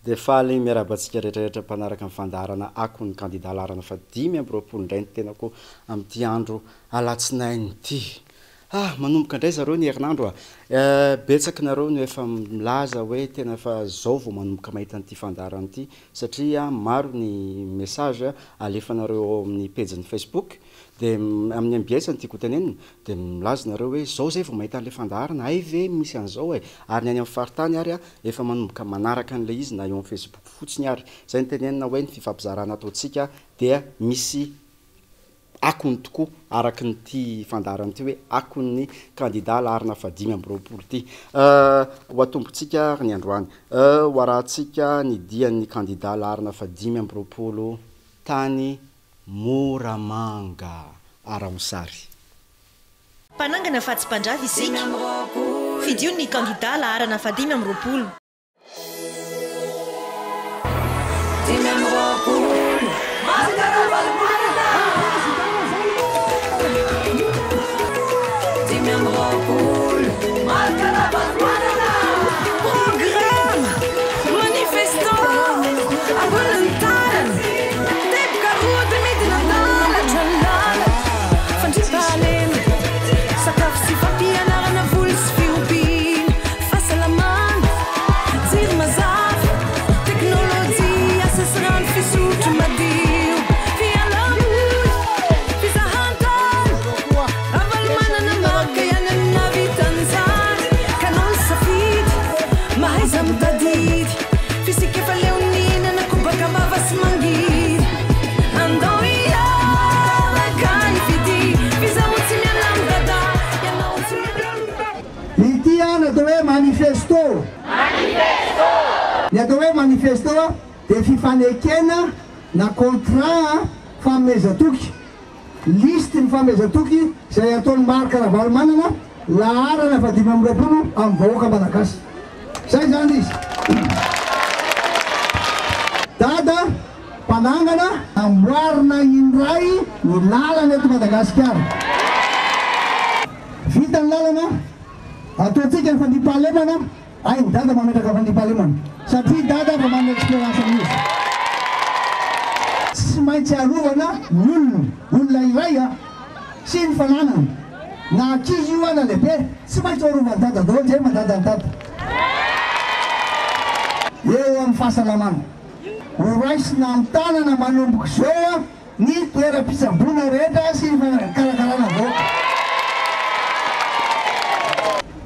dia faly miarabantsika rehetrarehetra mpanaraka amin'ny fandarana Akon'I Kandida larana fa 5 indray ny tenako amin'ity andro alatsinainy ity. Manomboka indray zareo ny herinandro betsaka nareo no efa milaza hoe tena efa zao vao manomboka mahita an'ity fandarana ity satria maro ny message alefanareo amin'ny page-ny Facebook dia amin'ny ambiaisany tiako tenenina dia milaza nareo hoe zao zay vao mahita an'ilay fandarana ay ve misy an'izao ay ary ny any amin'ny faritany ary efa manomboka manaraka an'ilay izy na eo amin'ny Facebook fotsiny ary zay ny tenenina hoe ny fifampizarana ataontsika dia misy akony tokoa araky nyty fandarana ity hoe Akon'I Kandida larina fa 5 ity ho atombotsika ny androany ho arahantsika ny dian'ny kandida larina fa 5 tany Moramanga Araosary. Panangana fahatsim-pandrava isika fidion'ny kandida larana fa 5 manifesto dia fifanekena na contrat famezatoky liste ny famezatoky zay ataony marika ravalomanana laharana fa 5 amin'ny vahoaka malagasy zay zany izy dada mpanangana amboarina indray ny lalana eto Madagasikara vita ny lalana ataontsika ny fandrimpahalemana ay ny dada mametraka fandrimpahalemana satria dada fa manana expérience amin'izy tsy maintsy arovana ny olona iray sy ny fananana na ankizy io na lehibe tsy maintsy arovana dada daholo zay mandada ny dada eo amin'ny fahasalamana ho raisina amin'ny tanana manomboka zao ny toeram-pitsambona rehetra sy ny karakarana vahoaka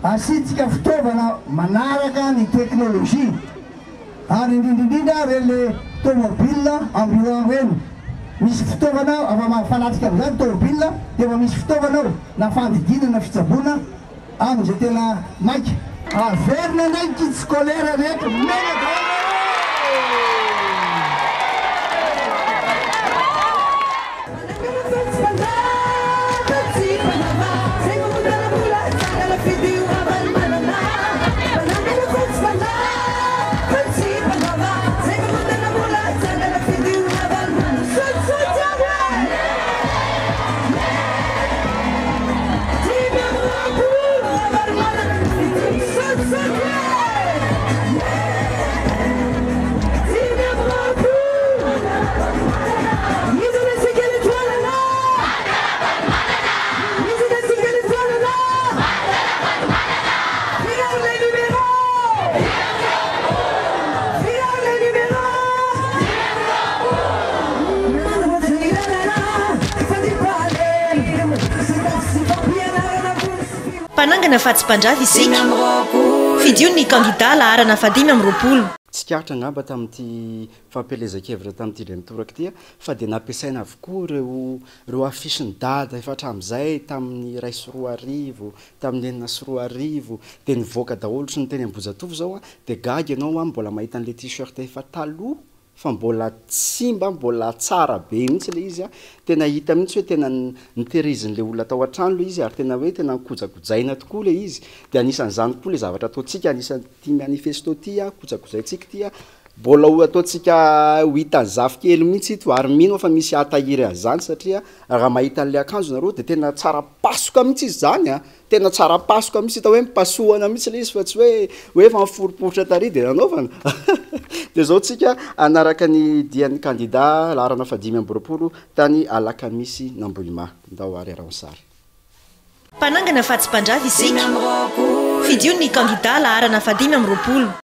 asitsika fitaovana manaraka ny teknôlôjia ary indrindrindrindra rele tomobile ambulant reny misy fitaovana afa mafanatsika amin'izany tomobile dia efa misy fitaovana ao na fandidinana fitsabona amin'izay tena maika averina indray ny kit scolaire rehetra mena daholo Panangana fahatsim-pandrava isika fidion'ny kandida larana fa 5 Tsikaritra ngamba tamin'ity fampelezan-kevitra tamin'ity indray mitoraka ity fa dia nampiasaina avokoa reo afisiny dada efa hatramin'izay tamin'ny 2 sy 4 arivo tamin'ny 9 sy 4 arivo dia nivoaka daholo sy ny teny Ambozatovo zao dia gaga ianao mbola mahita an'ilay t-shirt efa taloha fa mbola tsimba mbola tsara be mihitsy le izy tena hita mihitsy hoe tena nitehirizin'le olona tao an-trano le izy ary tena hoe tena kojakojaina tokoa le izy dia anisan'izany koa le zavatra ataontsika anisan'ity manifesto ty kojakojaintsika ty mbola ho ataontsika ho hitan'ny zafy kely mihitsy ito ary mino fa misy atahiry azany satria raha mahita an'le akanjo nareo de tena tsara pasoka mihitsy izy zany a tena tsara pasoka mihitsy hita hoe mipasohana mihitsy le izy fa tsy hoe efa miforiporitra tary de nanaovana de zao tsika anaraka ny dian'ny kandida larana 520 tany alakamisy nambolima ndao ary araonsary mpanangana fatsy-pandrava isika fidion'ny kandida laharana 520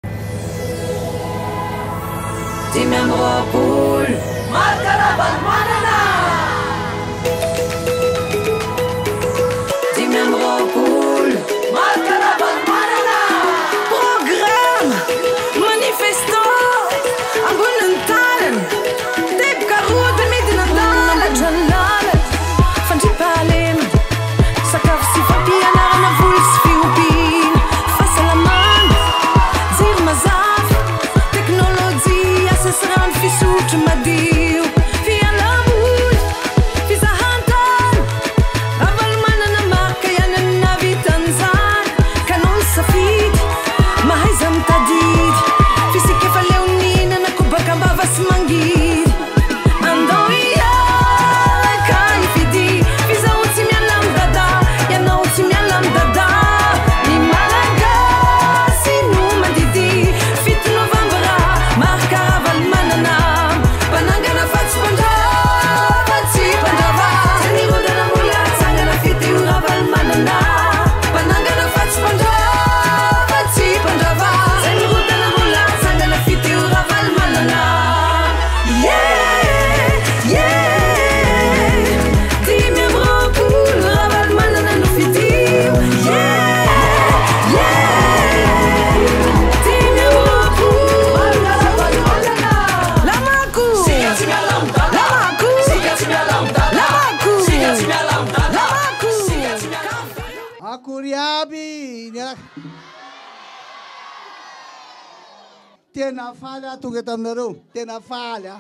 tena faly tonga taminareo tena faly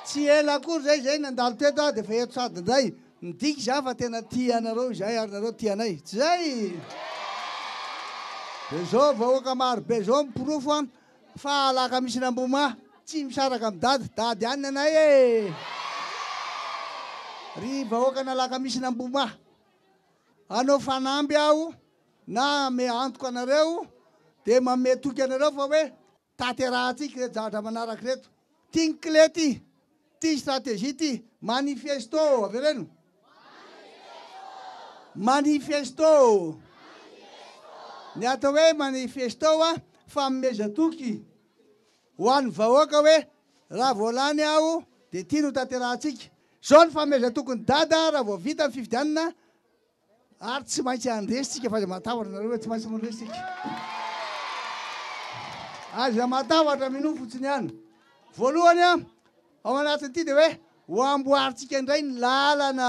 tsy ela akory zay zay nandalo teto de fa eto sady ndray midiky za fa tena tianareo zay ary nareo tianay tsy zay de zao vahoaka maro be zao mipirofo fa alaka misy namboma tsy misaraka amy dady any anay ry vahoaka nalaka misy namboma anao fanamby aho na me antoko anareo de mame toky anareo fa hoe taterahantsika reto zavatra manaraky reto ty clé ty stratégie ty manifesto avy reno manifesto ny atao hoe manifesto fa memeza toky ho an'ny vahoaka hoe raha voalany aho de ty no taterahantsika zao ny fameza tokony dada raha vao vita ny fifidianana ary tsy maintsy andresitsika fa aza matavatra nareo hoe tsy maintsy mandresitsika aza matavatra minofo fotsiny ihany voalohany ao anatiny ity de hoe ho amboaritsika indray ny lalana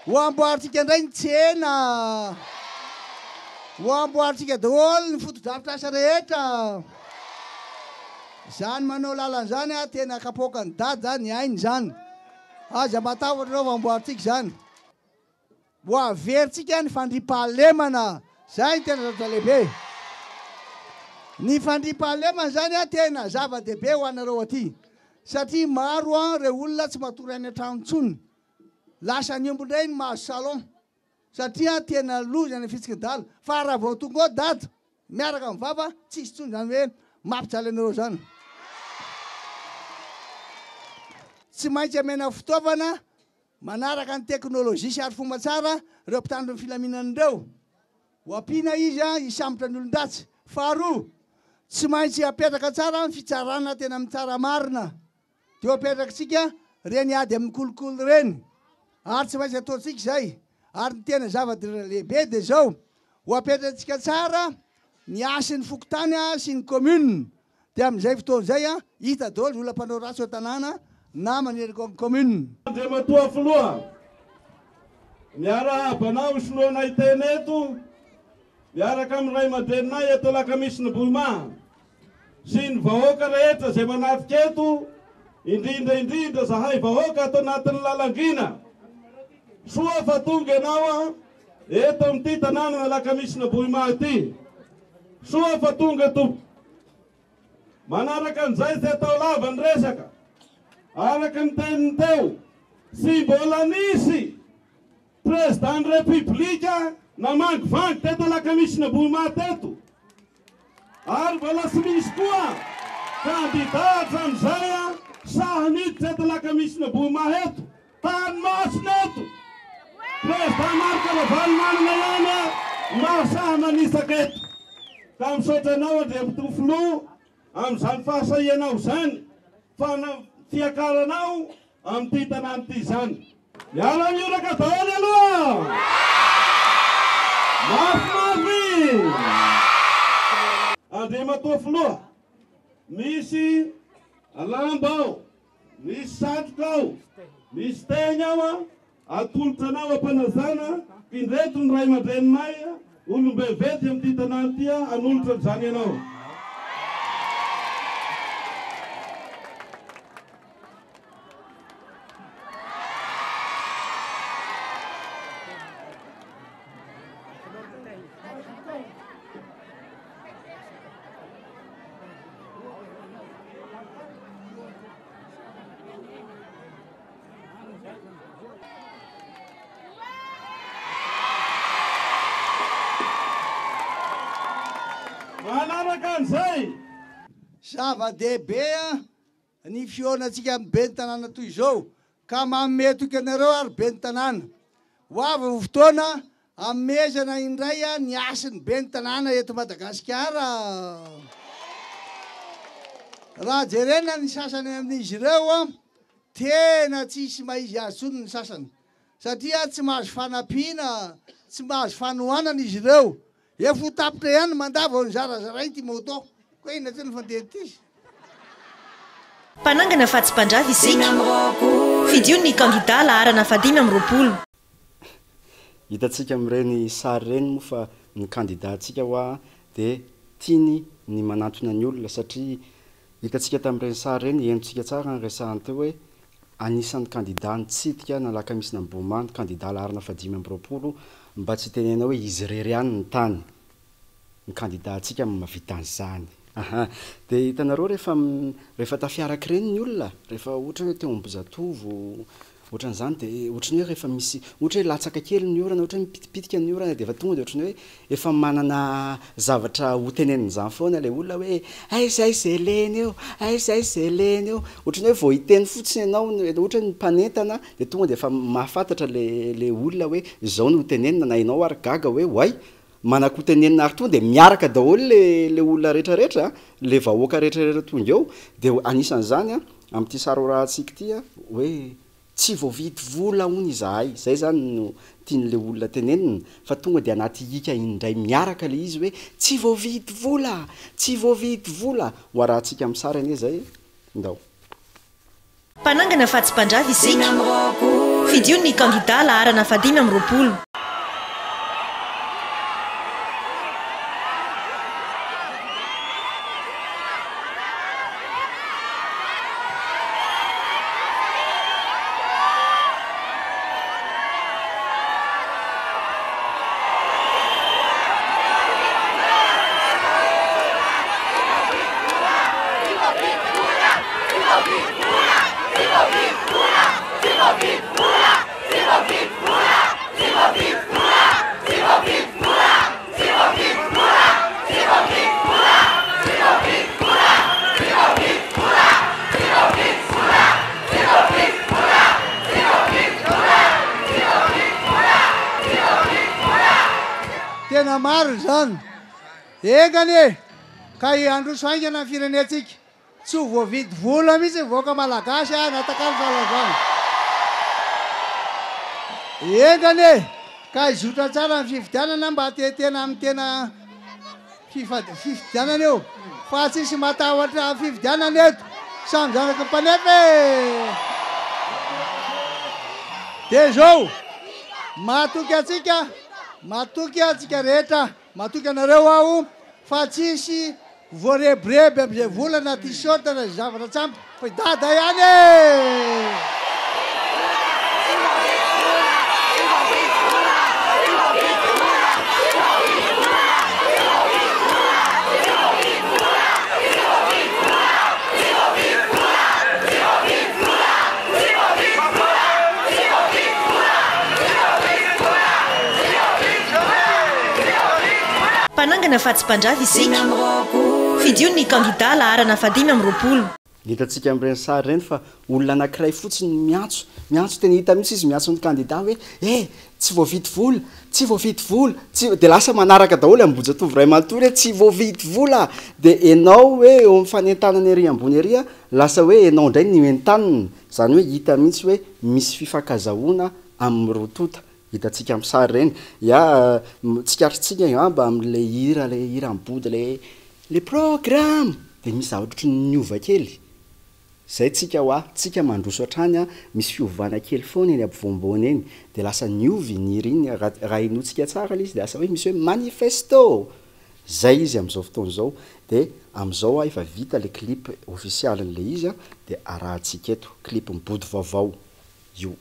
ho amboaritsika indray ny tsena ho amboaritsika daholo ny foto-drafitrasa rehetra zany manao lalana zany tena kapoka ny dady zany ainy zany aza matavatra reo amboaritsika zany ho averitsika ny fandripahalemana zay tena zavatra lehibe ny fandripahalemana zany tena zava-dehibe ho anareo aty satria maro reo olona tsy matory any an-trano ntsony lasa ny ombondray ny mahazo salon satria tena loza ny fitsiky dala fa raha vao tonga ao dada miaraka amin'ny vava tsisy tsony zany hoe mampijaly anareo zany tsy maintsy amena fitaovana manaraka ny teknôlôjia sy ary fomba tsara reo mpitandro ny filaminan'ireo ho ampina izy hisambotra ny olon-dratsy faharoa tsy maintsy apetraka tsara ny fitsarana tena mitsara marina de apetrakatsika reny ady amin'ny kolokolo reny ary tsy maintsy ataontsika zay ary ny tena zava-lehibe de zao ho apetratsika tsara ny asy ny fokotany sy ny commune de am'izay fotoan'zay hita daholo olona mpanao ratsy eo tanàna na maneriko amin'ny commune de matoa foloa miara abanao soloanay teny eto miaraka amin'ny ray aman-dreninay eto lakamisy ny Bohima sy ny vahoaka rehetra zay manatika eto indrindra zahay vahoaka ato anatin'ny lalangina soa fa tonga ianao eto amin'ity tanàna lakamisina Bohima ity. Soa fa tonga tompo. Manaraka an'izay izay atao lava ny resaka. Araka ny teniny teo, sy mbola nisy président république namangivangy teto lakamisina Bohima teto. Ary mbola sy misy koa candidat amin'izay sahaniditra teto lakamisina Bohima eto. Tanomasina eto. Président Marc Ravalomanana ihany mahasaha manisaka eto. Ka misaotra anao Andria Pitofilo amin'izany fahasahianao zany fa fiakaranao amin'ity tanàna ity zany. Miala mioraka daholo aloha. Mafimafy. Andria Pitofilo, misy lamba ao, misy satroka ao, misy tegna ao, atolotra anao ampanazana, indreto ny ray aman-dreninay, olombe vety amin'ity tanàna ity anolotra zany ianao. Manaraka an'izay zava-dehibe ny fionatsika amin'ny be ny tanàna toy izao ka manome toky anareo ary be ny tanàna. Ho avy ny fotoana amezana indray ny asiny be ny tanàna eto Madagasikara. Raha jerena ny sasany amin'izy ireo tena tsisy maizy azy tsony ny sasany satria tsy mahazo fanampiana, tsy mahazo fanohanana izy ireo. Efa tapitra ihany mandava ny zarazarainy ty moto. Koa ina tsy ny fandeha ty. Mpanangana fahatsi-panjava isika. Fidio ny kandida laharana 520. Hitantsika amin'ireny sary ireny moa fa ny kandidatsika hoa dia tiany ny manantona ny olona satria hitantsika tamin'ireny sary ireny henontsika tsara ny resahany teo hoe anisan'ny kandida nitsidika na lakamisina Bohima ny kandida laharana 520 mba tsy tenena hoe izy rery ihany ny tany ny kandida atsika mahavita an'izany. Dia hitanareo rehefa tafiaraka ireny ny olona rehefa ohatra hoe teo ambozatovo ohatran'izany dia ohatrany hoe rehefa misy ohatra hoe latsaka kely ny orana ohatra hoe mipitipitika ny orana dia efa tonga dia ohatrany hoe efa manana zavatra ho tenenin'izany foana ilay olona hoe aizay izay leny eo, aizay izay leny eo. Ohatrany hoe vao hiteny fotsiny ianao ohatra ny mpanentana dia tonga dia efa mahafantatra le olona hoe izao no tenenina na ianao ary gaga hoe hoay manako tenenina ary tonga dia miaraka daholo le olona rehetrarehetra le vahoaka rehetrarehetra tonga eo dia anisan'izany amin'ity sary horahantsika ity hoe tsy voavidy vola hony izahay. Zay zany no tian'le olona tenenina fa tonga dia anaty hika indray miaraka le izy hoe tsy voavidy vola, tsy voavidy vola. Ho arahantsika amin'ny sary anie zay ndao. Mpanangana fahatsi-panjava isika. Fidio ny kandida laharana 520. Tena maro zany. Engany ka androso haingana ny firenetsika tsy ho voavidy vola mihitsy voaka malagasy natakalo fahalavana. Engany ka izotra tsara ny fifidianana mba tetena amin'ny tena fifidianana eo fa tsisy matahotra fifidianana eto samy zanaka mpanefy. Dia zao matoky atsika rehetra, matoky anareo aho fa tsisy voarebireby amin'izay volana t-shirt na zavatra tsampy fa dada ihany. marina fa tsy mpandrava isika fidiony kandida laharana fa 5 amby 20. hitantsika am'ireny sary reny fa olona anankiray fotsiny miantso tena hita mihitsy izy miantso ny kandida hoe tsy voavidy vola tsy voavidy vola de lasa manaraka daholo amboja tovray manontolo hoe tsy voavidy vola de enao hoe eo amin'ny fanentanany ery ambony ery lasa hoe enao indray ny entaniny zany hoe hita mihitsy hoe misy fifankazahoana amin'ny rotota hitantsika amin'ny sary reny tsikarotsika amba am'le hira mibody le programme de misy zavatra niova kely zay tsika mandroso atrany misy fiovana kely foana eny ampovoambony eny de lasa niovy ny hira iny raha inotsika tsara izy de lasa hoe misy hoe manifesto zay izy am'izao fotoana zao de am'izao efa vita le clip officialin'le izy de arahantsika eto clip mibody vaovao io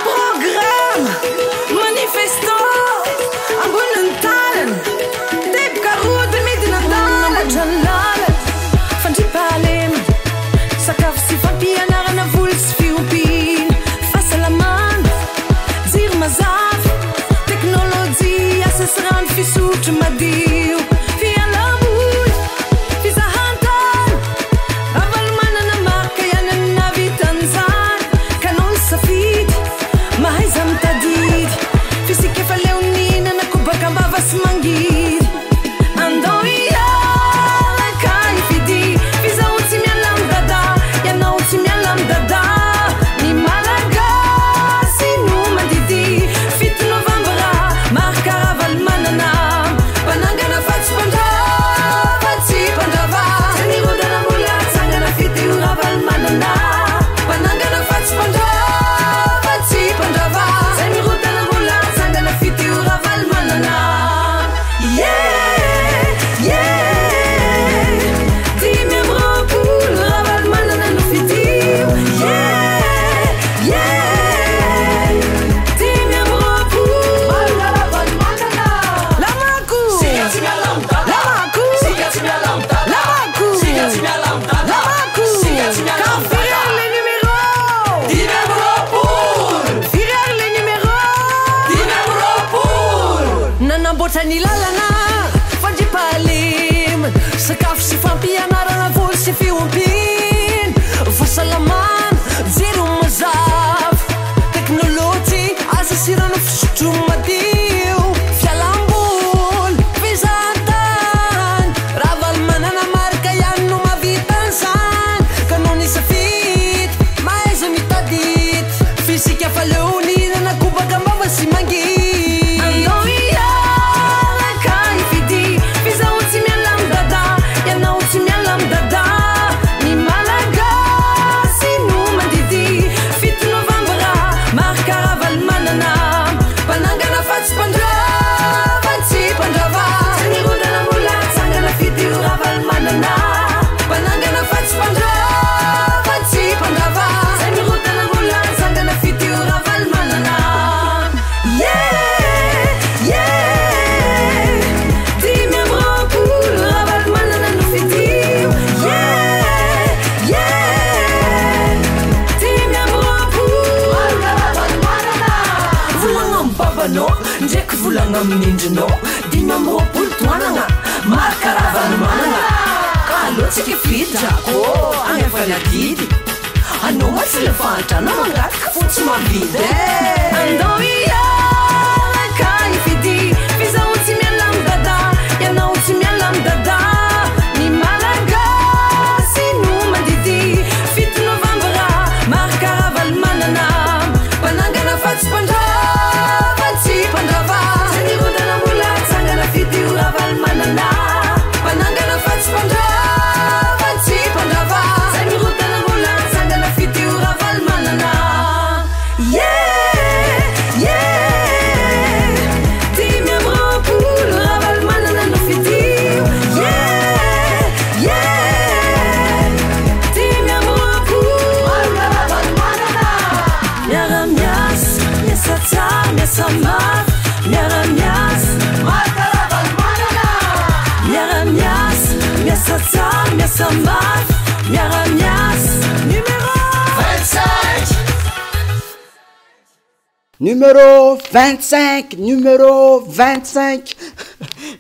Program manifesto amboniny talana teboka rody midina dalana fandripahalema sakafo sy fampianarana voly sy fiompina fahasalamana jiro mazava teknôlôjia asa sy rano fisotro madio fialamoly fizahantany ravalmanana marka ianany navitanzany kanon safidy mahaiza mitadidy fisika efa leoninana kobaka mbava sy mangidy andao iaraka ifidy fizao tsy miala midada ianao tsy miala midada ny malagasy no mandidy 7 novambra marka ravalmanana panangana fatsy pandrava tsy pandrava zanirodana mbola tsangana fity io ravalmanana panangana fatsy pandrava tsy pandrava zanirodana mbola tsangana fity io ravalmanana dimy amby roapolo ravalmanana no fidio dimy amby roapolo ravalmanana lamako lamako Virer les numéros Virer les numéros nanamboatra ny lalana fandripahalema sakafo sy fampianarana voly sy fiompina fahasalamana jiro mazava teknôlôjy asa sy rano fisotro madio fialamboly fizahantany ravalmanana marika ihany no mavitanzany kanon isafidy mahaiza mitadidy fisika fa leoninana kobaka mbava sy mangidy andao iaraka ifidy fizao tsy miala midada ianao tsy miala midada ny malagasy no mandidy 7 novambra marka ravalmanana panangana fatsy pandrava tsy pandrava zanirodana mbola tsangana fity io ravalmanana panangana fatsy pandrava tsy pandrava zanirodana mbola tsangana fity io ravalmanana dimy amby roapolo ravalmanana no fidio dimy amby roapolo ravalmanana volagna amin'ny babanao ndraiky volagna amin'ny endrinao dimy amby roapolo toanana marka ravalmanana ka aloatsika fidrako any afanadidy anao matsy le fahantrana mangataka fotsy mavidy andao iaraka ifidy fizao tsy miala midada ianao tsy miala midada ny malagasy no mandidy 7 novambra marka ravalmanana panangana fatsy pandrava tsy pandrava zanirodana mbola tsangana fity io ravalmanana panangana fatsy pandrava tsy pandrava zanirodana mbola tsangana fity io ravalmanana sambath miaramias numéro 25 numéro 25 numéro 25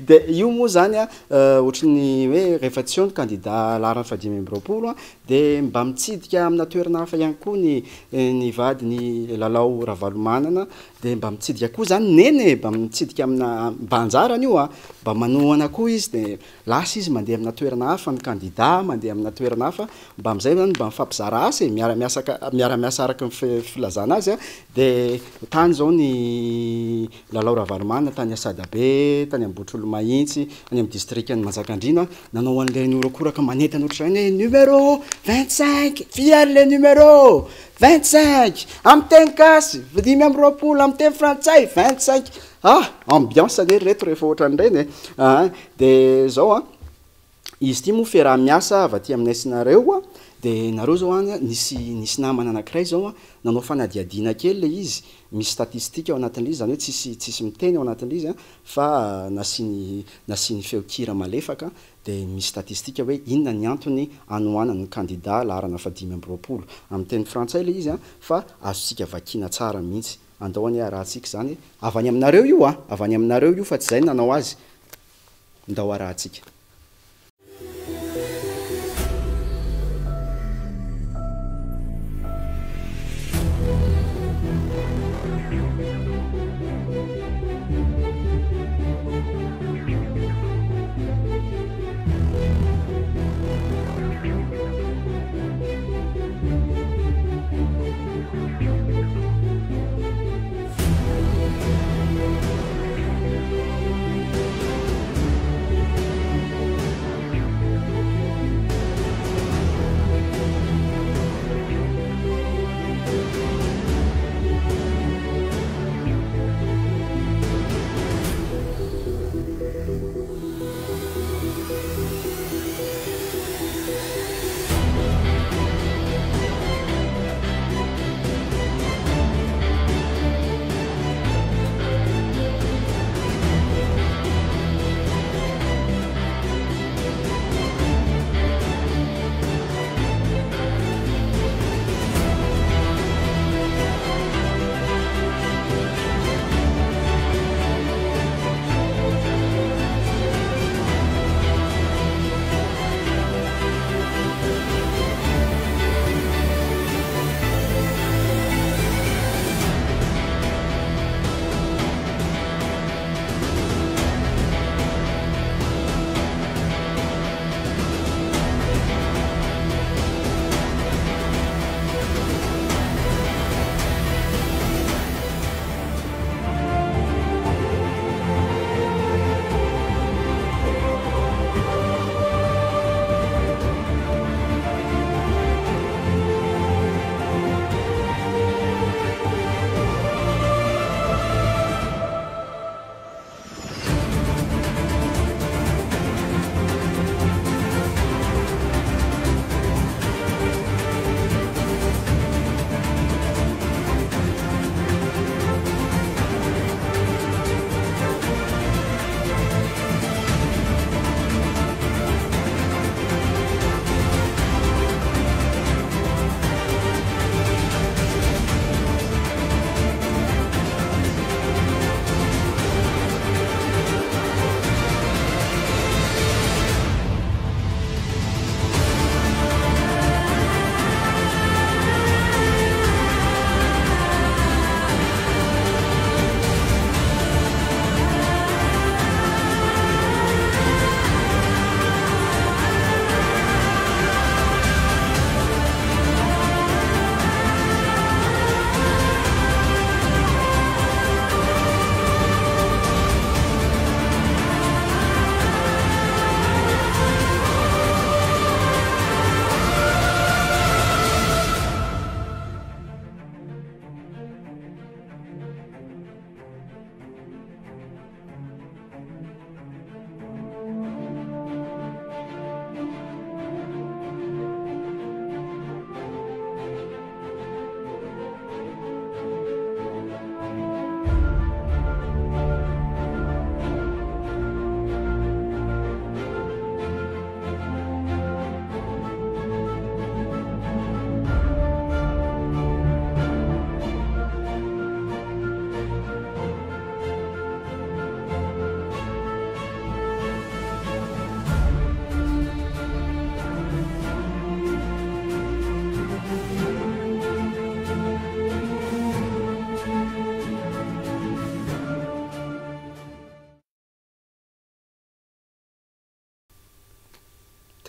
de io moa zany a ohatrany hoe rehefa tsy eo ny kandida larany fadimy ambyroapolo a de mba mitsidika amina toerana hafa ihany koa ny vady ny lalao ravalomanana de mba mitsidika koa zany neny mba mitsidika amina mba anjarany io a mba manohana koa izy de lasa izy mandeha amina toerana hafa ny kandida mandeha amina toerana hafa mba am'izay zany mba mifampizara asy miara-miasa araka ny filazana azy a de tany zao ny lalao ravalomanana tany Asadabe tany Ambotrolo Mahitsy any amin'ny districtny Manjakandriana nanao an'ireny orakoraka manentana ohatr'izany hoe numéro 25 fiary le numéro 25 amin'ny teny gasy dimy amby roapolo amin'ny teny frantsay 25 ambiance ane reto rehefa ohatran'ireny de zao a izy ty moa fiaraha-miasa avy aty aminay sinareo a de nareo zao any nisy namana anankiray zao a nanao fanadiadiana kely le izy misy statistika ao anatin'izy zany hoe tsisy miteny ao anatin'izy a fa nasiny feokira malefaka de misy statistika hoe inona ny antony anoanany kandida larana fadimy amby roapolo amin'ny teny frantsay le izy a fa azontsika vakina tsara mihitsy andao any arahantsika zany avy any aminareo io a avy any aminareo io fa tsy zay nanao azy ndao arahantsika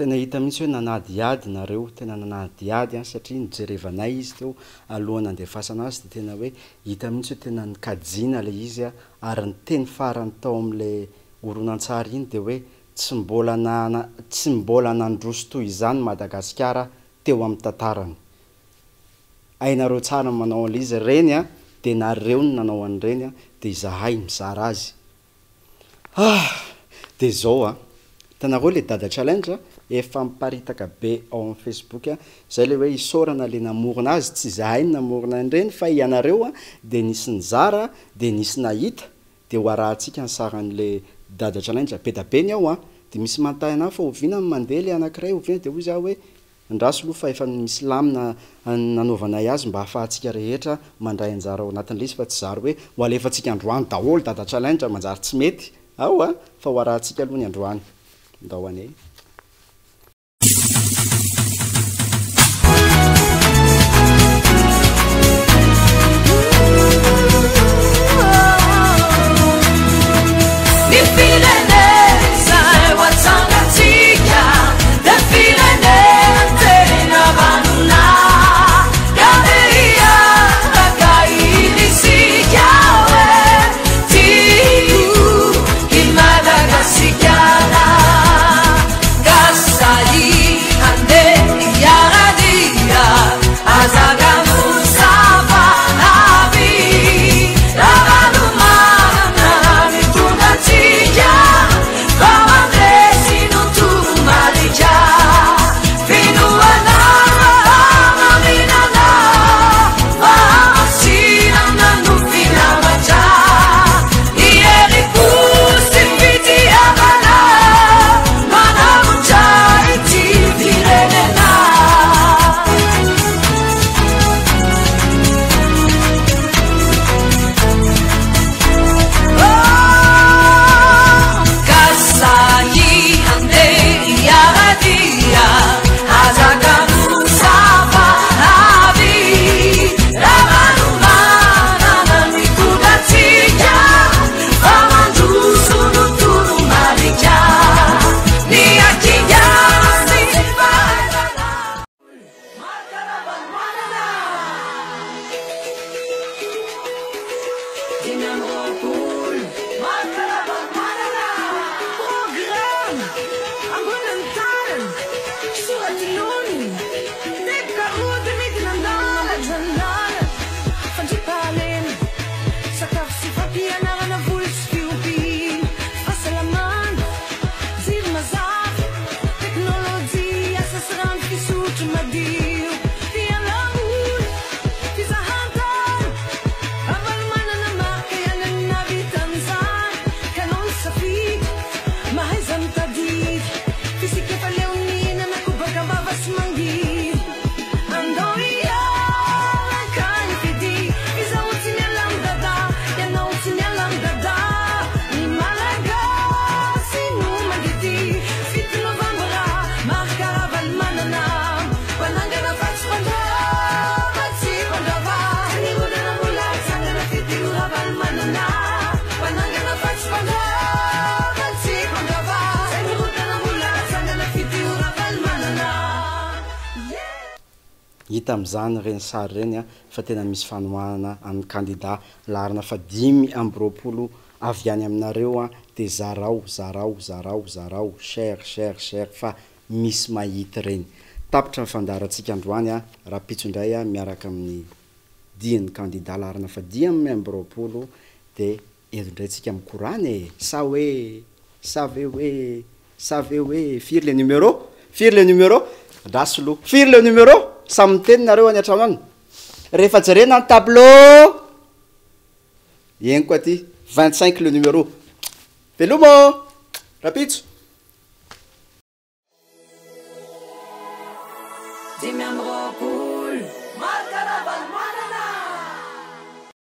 tena hita mihitsy hoe nanadiady nareo tena nanadiady satria nijerevanay izy teo alohany andefasana azy de tena hoe hita mihitsy hoe tena nikajina le izy ary ny teny farany tao am'le oronan-tsary iny de hoe tsy mbola nandroso toy izany Madagasikara teo amin'ny tantarany. Ainareo tsara manao an'izy reny de nareo ny nanao an'ireny de izahay mizara azy. De zao tanareo le dada challenge efa miparitaka be ao amin'ny Facebook zay le hoe isorana le namorona azy tsy izahay ny namorona an'ireny fa ianareo de nisy nizara de nisy nahita de ho arahantsika ny saran'le dada challenge be da be ny ao de misy mantay anahy fa oviana mandeha le anankiray oviana de hoy zaho hoe andraso aloha fa efa misy lamina nanaovanay azy mba hahafahantsika rehetra mandray anjara ao anatin'le izy fa tsy zary hoe ho alefantsika androany daholo dada challenge manjary tsy mety ao fa ho arahantsika aloha ny androany ndao ane. Hita am'izany reny sary reny fa tena misy fanohanana amin'ny kandida larina fa 5 amby 20 avy any aminareo de zarao cher fa misy mahita reny tapitra fandarantsika androany rapitsondray miaraka amin'ny diany kandida larina fa 5 amby 20 de edondrayntsika mikorany savez hoe firy le numéro dasolo firy le numéro samy teny nareo any atrano any rehefa jerena ny tableau eny koa ty 25 le numéro velomo rapitso Dimy amby roapolo, marika ravany